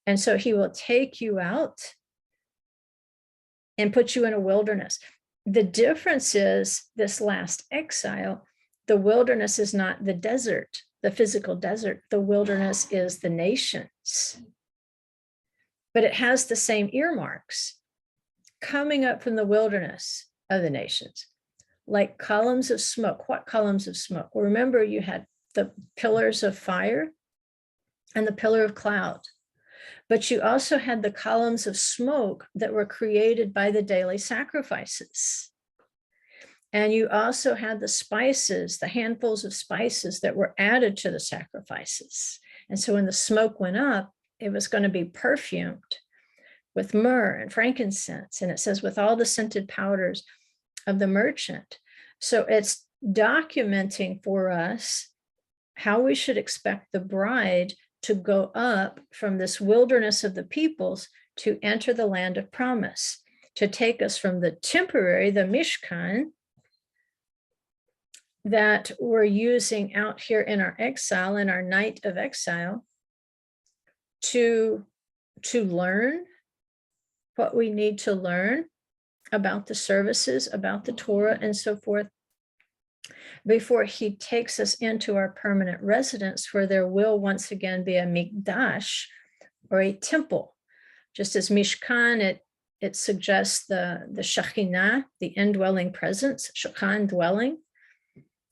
And so he will take you out and put you in a wilderness. The difference is this last exile, the wilderness is not the desert, the physical desert. The wilderness is the nations. But it has the same earmarks coming up from the wilderness of the nations. Like columns of smoke. What columns of smoke? Well, remember, you had the pillars of fire and the pillar of cloud, but you also had the columns of smoke that were created by the daily sacrifices. And you also had the spices, the handfuls of spices that were added to the sacrifices. And so when the smoke went up, it was going to be perfumed with myrrh and frankincense. And it says, with all the scented powders of the merchant. So it's documenting for us how we should expect the bride to go up from this wilderness of the peoples to enter the land of promise, to take us from the temporary, the Mishkan, that we're using out here in our exile, in our night of exile, to learn what we need to learn about the services, about the Torah, and so forth, before he takes us into our permanent residence, where there will once again be a mikdash, or a temple. Just as Mishkan, it suggests the Shekhinah, the indwelling presence, Shekhan, dwelling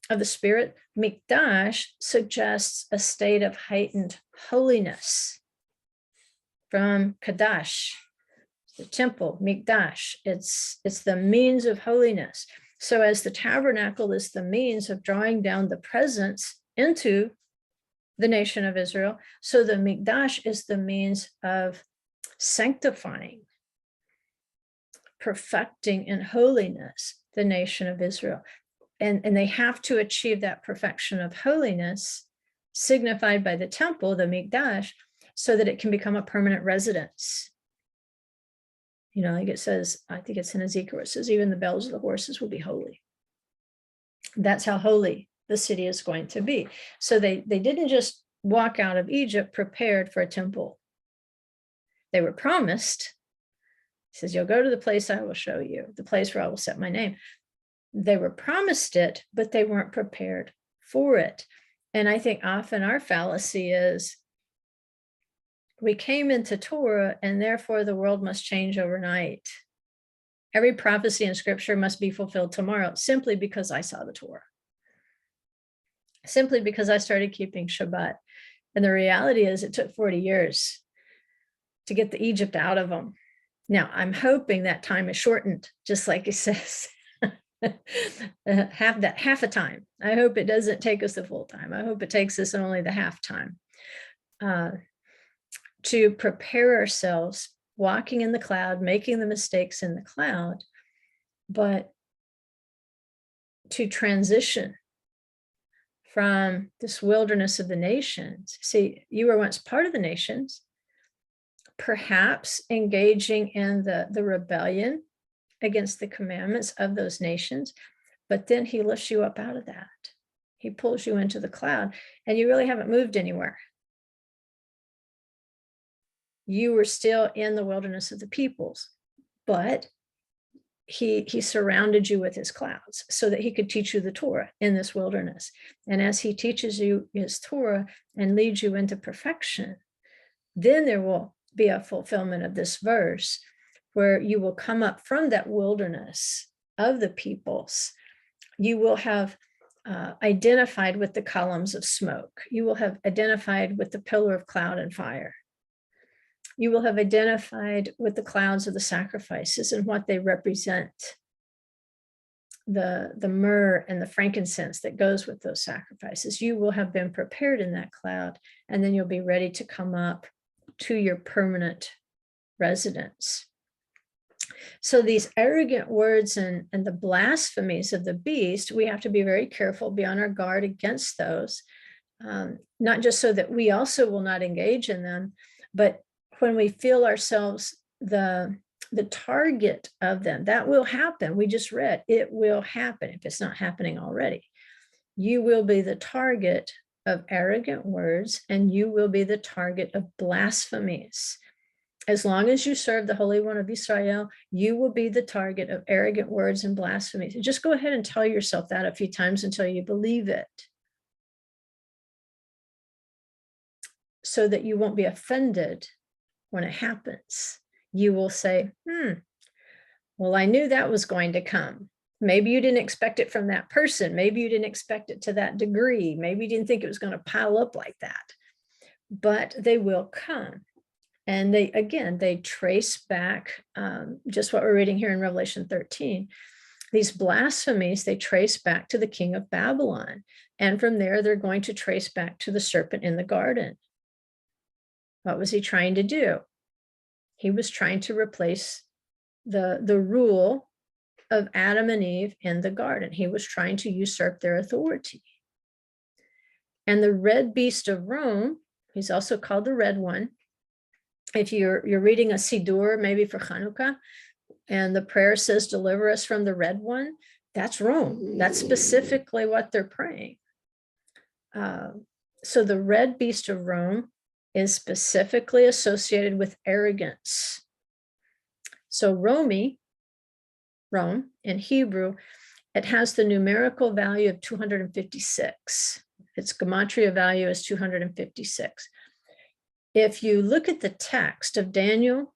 of the Spirit. Mikdash suggests a state of heightened holiness. From Kadash, the temple, Mikdash, it's the means of holiness. So as the tabernacle is the means of drawing down the presence into the nation of Israel, so the Mikdash is the means of sanctifying, perfecting in holiness the nation of Israel. And they have to achieve that perfection of holiness, signified by the temple, the Mikdash, so that it can become a permanent residence. You know, like it says, I think it's in Ezekiel, it says, even the bells of the horses will be holy. That's how holy the city is going to be. So they didn't just walk out of Egypt prepared for a temple. They were promised. He says, you'll go to the place I will show you, the place where I will set my name. They were promised it, but they weren't prepared for it. And I think often our fallacy is, we came into Torah and therefore the world must change overnight. Every prophecy in scripture must be fulfilled tomorrow, simply because I saw the Torah. Simply because I started keeping Shabbat. And the reality is it took 40 years to get the Egypt out of them. Now, I'm hoping that time is shortened, just like it says. half a time. I hope it doesn't take us the full time. I hope it takes us only the half time. To prepare ourselves, walking in the cloud, making the mistakes in the cloud, but to transition from this wilderness of the nations. See, you were once part of the nations, perhaps engaging in the rebellion against the commandments of those nations, but then he lifts you up out of that. He pulls you into the cloud, and you really haven't moved anywhere. You were still in the wilderness of the peoples, but he surrounded you with his clouds so that he could teach you the Torah in this wilderness. And as he teaches you his Torah and leads you into perfection, then there will be a fulfillment of this verse where you will come up from that wilderness of the peoples. You will have identified with the columns of smoke. You will have identified with the pillar of cloud and fire. You will have identified with the clouds of the sacrifices and what they represent, the myrrh and the frankincense that goes with those sacrifices. You will have been prepared in that cloud, and then you'll be ready to come up to your permanent residence. So these arrogant words and the blasphemies of the beast, we have to be very careful, be on our guard against those, not just so that we also will not engage in them, but when we feel ourselves the target of them, that will happen. We just read, it will happen if it's not happening already. You will be the target of arrogant words, and you will be the target of blasphemies. As long as you serve the Holy One of Israel, you will be the target of arrogant words and blasphemies. And just go ahead and tell yourself that a few times until you believe it, so that you won't be offended when it happens. You will say, well, I knew that was going to come. Maybe you didn't expect it from that person. Maybe you didn't expect it to that degree. Maybe you didn't think it was going to pile up like that. But they will come. And they trace back just what we're reading here in Revelation 13. These blasphemies, they trace back to the king of Babylon. And from there, they're going to trace back to the serpent in the garden. What was he trying to do? He was trying to replace the rule of Adam and Eve in the garden. He was trying to usurp their authority. And the red beast of Rome, he's also called the red one. If you're reading a Siddur, maybe for Hanukkah, and the prayer says, deliver us from the red one, that's Rome. That's specifically what they're praying. So the red beast of Rome is specifically associated with arrogance. So Rome in Hebrew, it has the numerical value of 256. Its gematria value is 256. If you look at the text of Daniel,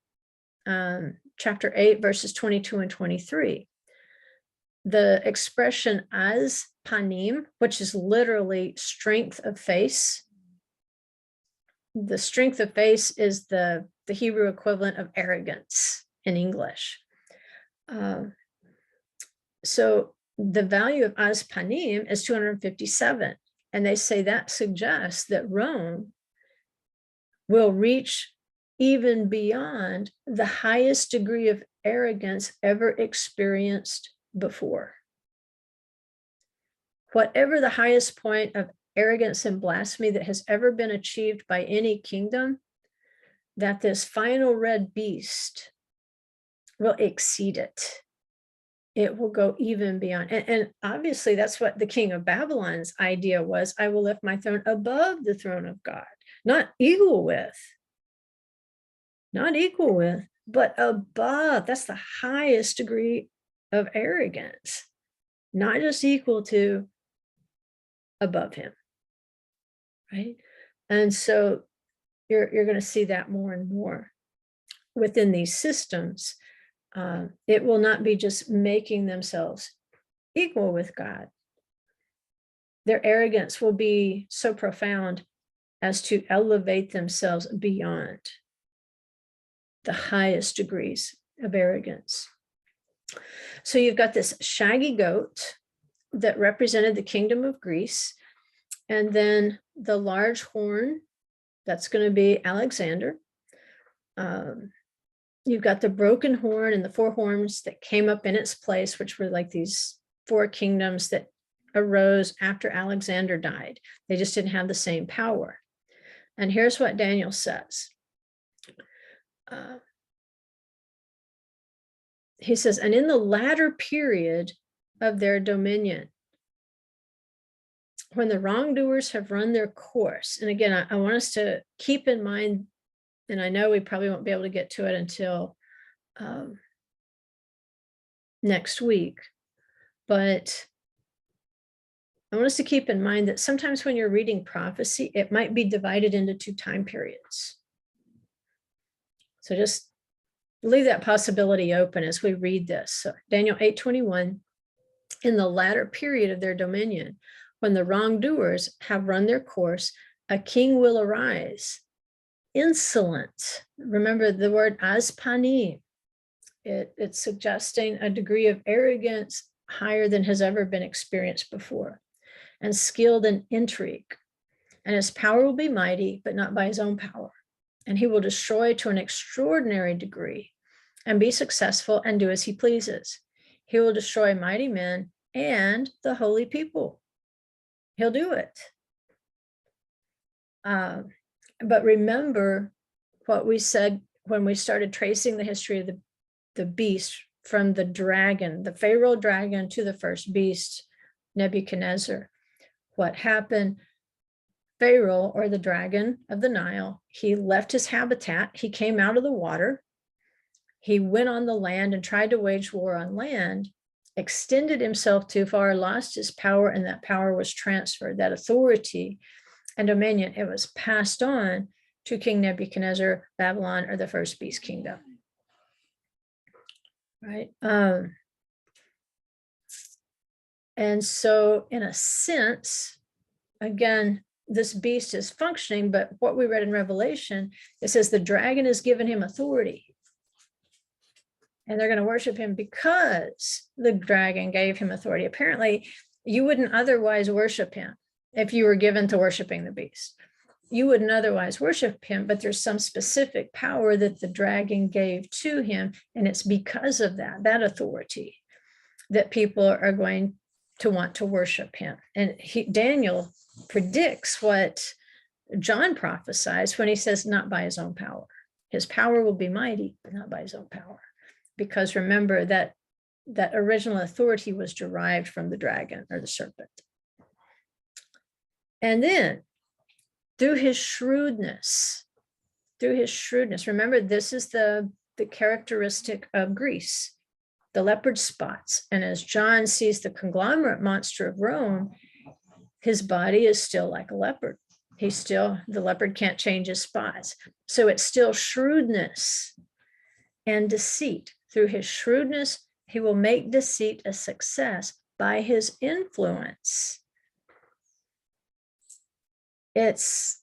chapter 8, verses 22 and 23, the expression as panim, which is literally strength of face. The strength of face is the Hebrew equivalent of arrogance in English. So the value of as panim is 257. And they say that suggests that Rome will reach even beyond the highest degree of arrogance ever experienced before. Whatever the highest point of arrogance and blasphemy that has ever been achieved by any kingdom, that this final red beast will exceed it. It will go even beyond. And obviously that's what the king of Babylon's idea was. I will lift my throne above the throne of God, not equal with, but above. That's the highest degree of arrogance, not just equal to, above him, right? And so you're going to see that more and more within these systems. It will not be just making themselves equal with God. Their arrogance will be so profound as to elevate themselves beyond the highest degrees of arrogance. So you've got this shaggy goat that represented the kingdom of Greece, and then the large horn, that's going to be Alexander. You've got the broken horn and the four horns that came up in its place, which were like these four kingdoms that arose after Alexander died. They just didn't have the same power. And here's what Daniel says. He says, and in the latter period of their dominion, when the wrongdoers have run their course. And again, I want us to keep in mind, and I know we probably won't be able to get to it until next week, but I want us to keep in mind that sometimes when you're reading prophecy, it might be divided into two time periods. So just leave that possibility open as we read this. So Daniel 8:21, in the latter period of their dominion, when the wrongdoers have run their course, a king will arise, insolent. Remember the word aspanim. It's suggesting a degree of arrogance higher than has ever been experienced before, and skilled in intrigue. And his power will be mighty, but not by his own power. And he will destroy to an extraordinary degree and be successful and do as he pleases. He will destroy mighty men and the holy people. He'll do it. But remember what we said when we started tracing the history of the beast from the dragon, the Pharaoh dragon, to the first beast, Nebuchadnezzar. What happened? Pharaoh, or the dragon of the Nile, he left his habitat. He came out of the water. He went on the land and tried to wage war on land, extended himself too far, lost his power, and that power was transferred. That authority and dominion, it was passed on to King Nebuchadnezzar, Babylon, or the first beast kingdom. Right? And so in a sense, again, this beast is functioning, but what we read in Revelation, it says the dragon has given him authority. And they're going to worship him because the dragon gave him authority. Apparently, you wouldn't otherwise worship him if you were given to worshiping the beast. You wouldn't otherwise worship him, but there's some specific power that the dragon gave to him. And it's because of that authority, that people are going to want to worship him. And Daniel predicts what John prophesies when he says, not by his own power. His power will be mighty, but not by his own power. Because remember that original authority was derived from the dragon or the serpent. And then through his shrewdness, remember, this is the characteristic of Greece, the leopard spots. And as John sees the conglomerate monster of Rome, his body is still like a leopard. The leopard can't change his spots. So it's still shrewdness and deceit. Through his shrewdness, he will make deceit a success by his influence. It's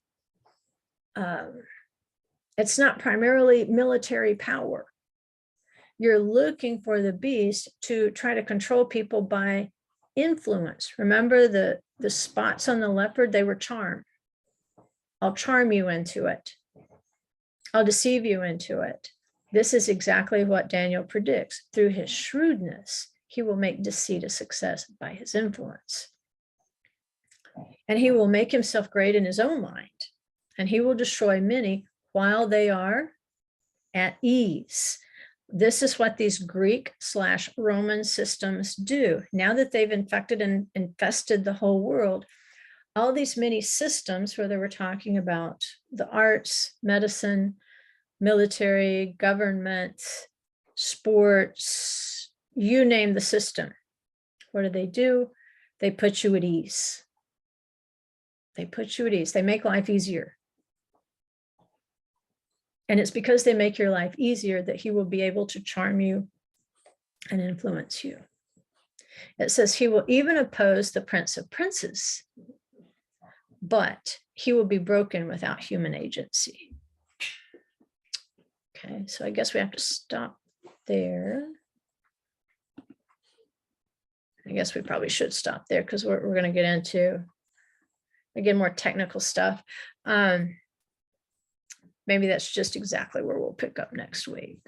not primarily military power. You're looking for the beast to try to control people by influence. Remember the spots on the leopard, they were charm. I'll charm you into it. I'll deceive you into it. This is exactly what Daniel predicts. Through his shrewdness, he will make deceit a success by his influence. And he will make himself great in his own mind. And he will destroy many while they are at ease. This is what these Greek/Roman systems do. Now that they've infected and infested the whole world, all these many systems, whether we're talking about the arts, medicine, military, government, sports, you name the system. What do? They put you at ease. They put you at ease. They make life easier. And it's because they make your life easier that he will be able to charm you and influence you. It says he will even oppose the prince of princes, but he will be broken without human agency. Okay, so I guess we have to stop there. I guess we probably should stop there because we're going to get into, again, more technical stuff. Maybe that's just exactly where we'll pick up next week.